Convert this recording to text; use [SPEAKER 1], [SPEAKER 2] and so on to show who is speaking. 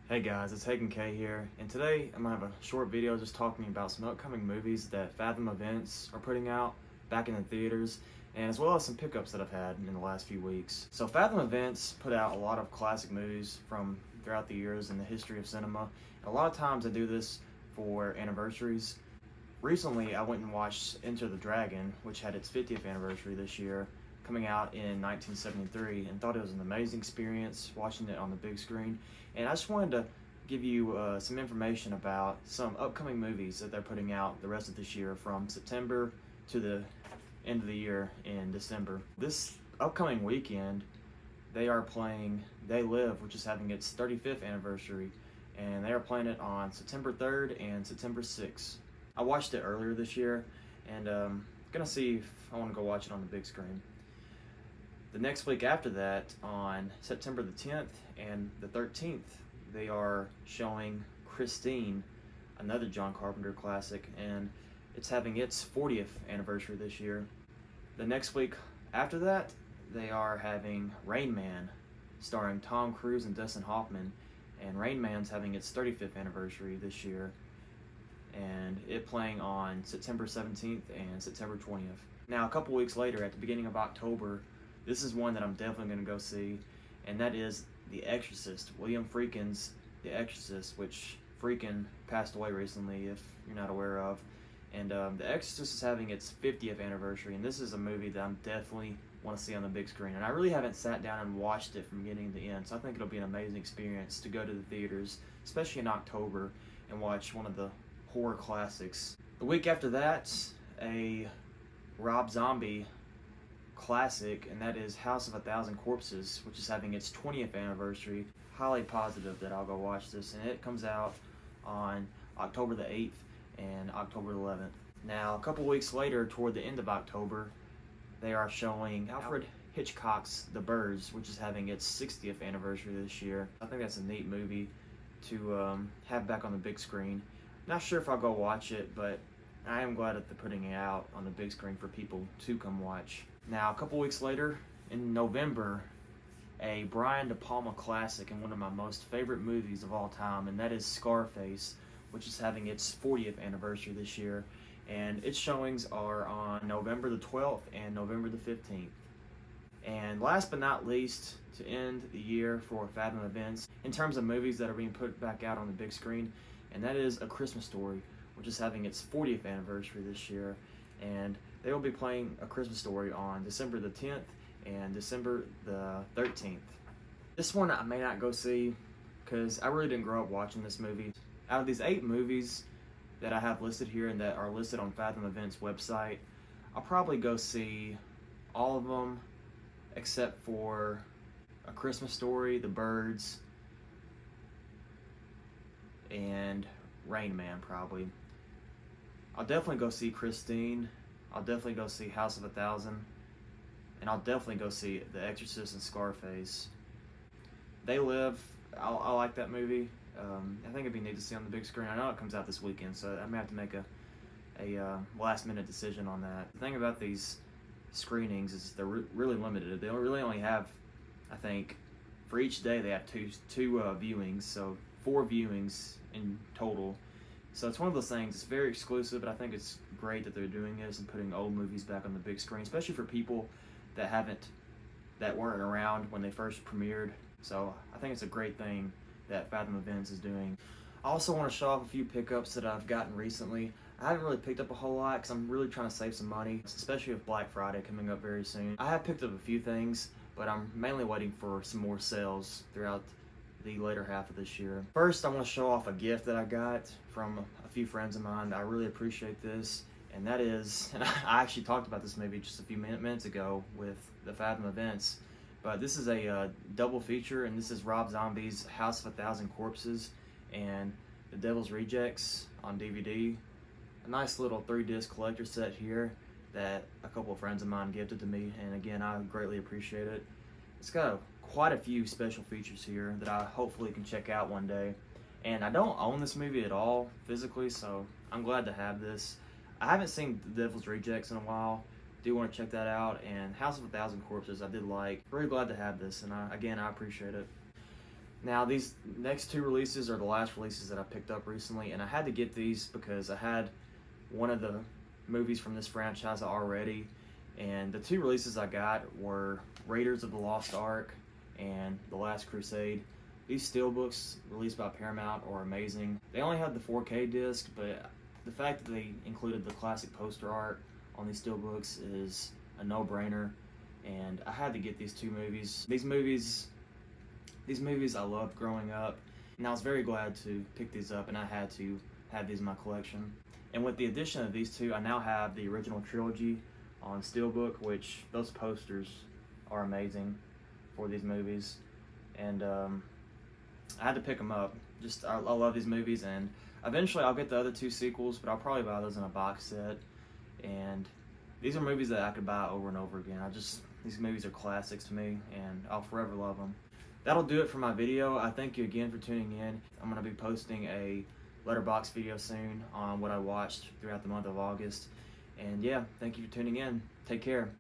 [SPEAKER 1] Hey guys, it's Hagan K here, and today I'm going to have a short video just talking about some upcoming movies that Fathom Events are putting out back in the theaters, and as well as some pickups that I've had in the last few weeks. So Fathom Events put out a lot of classic movies from throughout the years in the history of cinema, and a lot of times they do this for anniversaries. Recently I went and watched Enter the Dragon, which had its 50th anniversary this year, coming out in 1973, and thought it was an amazing experience watching it on the big screen. And I just wanted to give you some information about some upcoming movies that they're putting out the rest of this year from September to the end of the year in December. This upcoming weekend, they are playing They Live, which is having its 35th anniversary, and they are playing it on September 3rd and September 6th. I watched it earlier this year, and gonna see if I want to go watch it on the big screen. The next week after that, on September the 10th and the 13th, they are showing Christine, another John Carpenter classic, and it's having its 40th anniversary this year. The next week after that, they are having Rain Man, starring Tom Cruise and Dustin Hoffman, and Rain Man's having its 35th anniversary this year, and it playing on September 17th and September 20th. Now, a couple weeks later, at the beginning of October, this is one that I'm definitely going to go see, and that is The Exorcist, William Friedkin's The Exorcist, which Friedkin passed away recently, if you're not aware of. And The Exorcist is having its 50th anniversary, and this is a movie that I definitely want to see on the big screen. And I really haven't sat down and watched it from beginning to end, so I think it'll be an amazing experience to go to the theaters, especially in October, and watch one of the horror classics. The week after that, a Rob Zombie classic, and that is House of a Thousand Corpses, which is having its 20th anniversary. Highly positive that I'll go watch this, and it comes out on October the 8th and October the 11th. Now, a couple weeks later, toward the end of October, they are showing Alfred Hitchcock's The Birds, which is having its 60th anniversary this year. I think that's a neat movie to have back on the big screen. Not sure if I'll go watch it, but I am glad that they're putting it out on the big screen for people to come watch. Now, a couple weeks later, in November, a Brian De Palma classic and one of my most favorite movies of all time, and that is Scarface, which is having its 40th anniversary this year. And its showings are on November the 12th and November the 15th. And last but not least, to end the year for Fathom Events, in terms of movies that are being put back out on the big screen, and that is A Christmas Story, which is having its 40th anniversary this year. And they will be playing A Christmas Story on December the 10th and December the 13th. This one I may not go see because I really didn't grow up watching this movie. Out of these 8 movies that I have listed here and that are listed on Fathom Events website, I'll probably go see all of them except for A Christmas Story, The Birds, and Rain Man probably. I'll definitely go see Christine. I'll definitely go see House of a Thousand. And I'll definitely go see The Exorcist and Scarface. They Live, I like that movie. I think it'd be neat to see on the big screen. I know it comes out this weekend, so I may have to make a last minute decision on that. The thing about these screenings is they're really limited. They really only have, I think, for each day they have two viewings, so 4 viewings in total. So it's one of those things, it's very exclusive, but I think it's great that they're doing this and putting old movies back on the big screen, especially for people that weren't around when they first premiered. So I think it's a great thing that Fathom Events is doing. I also want to show off a few pickups that I've gotten recently. I haven't really picked up a whole lot because I'm really trying to save some money, especially with Black Friday coming up very soon. I have picked up a few things, but I'm mainly waiting for some more sales throughout the later half of this year. First, I want to show off a gift that I got from a few friends of mine. I really appreciate this, and that is, and I actually talked about this maybe just a few minutes ago with the Fathom Events, but this is a double feature, and this is Rob Zombie's House of a Thousand Corpses and The Devil's Rejects on DVD. A nice little 3-disc collector set here that a couple of friends of mine gifted to me, and again, I greatly appreciate it. It's got quite a few special features here that I hopefully can check out one day. And I don't own this movie at all physically, so I'm glad to have this. I haven't seen The Devil's Rejects in a while. Do want to check that out. And House of a Thousand Corpses I did like. Very glad to have this, and again, I appreciate it. Now these next two releases are the last releases that I picked up recently, and I had to get these because I had one of the movies from this franchise already, and the two releases I got were Raiders of the Lost Ark and The Last Crusade. These steelbooks released by Paramount are amazing. They only had the 4K disc, but the fact that they included the classic poster art on these steelbooks is a no-brainer, and I had to get these two movies. These movies I loved growing up, and I was very glad to pick these up, and I had to have these in my collection. And with the addition of these two, I now have the original trilogy on steelbook, which those posters are amazing for these movies, and I had to pick them up. I love these movies, and eventually I'll get the other two sequels, but I'll probably buy those in a box set. And these are movies that I could buy over and over again. These movies are classics to me, and I'll forever love them. That'll do it for my video. I thank you again for tuning in. I'm going to be posting a Letterboxd video soon on what I watched throughout the month of August. And yeah, thank you for tuning in. Take care.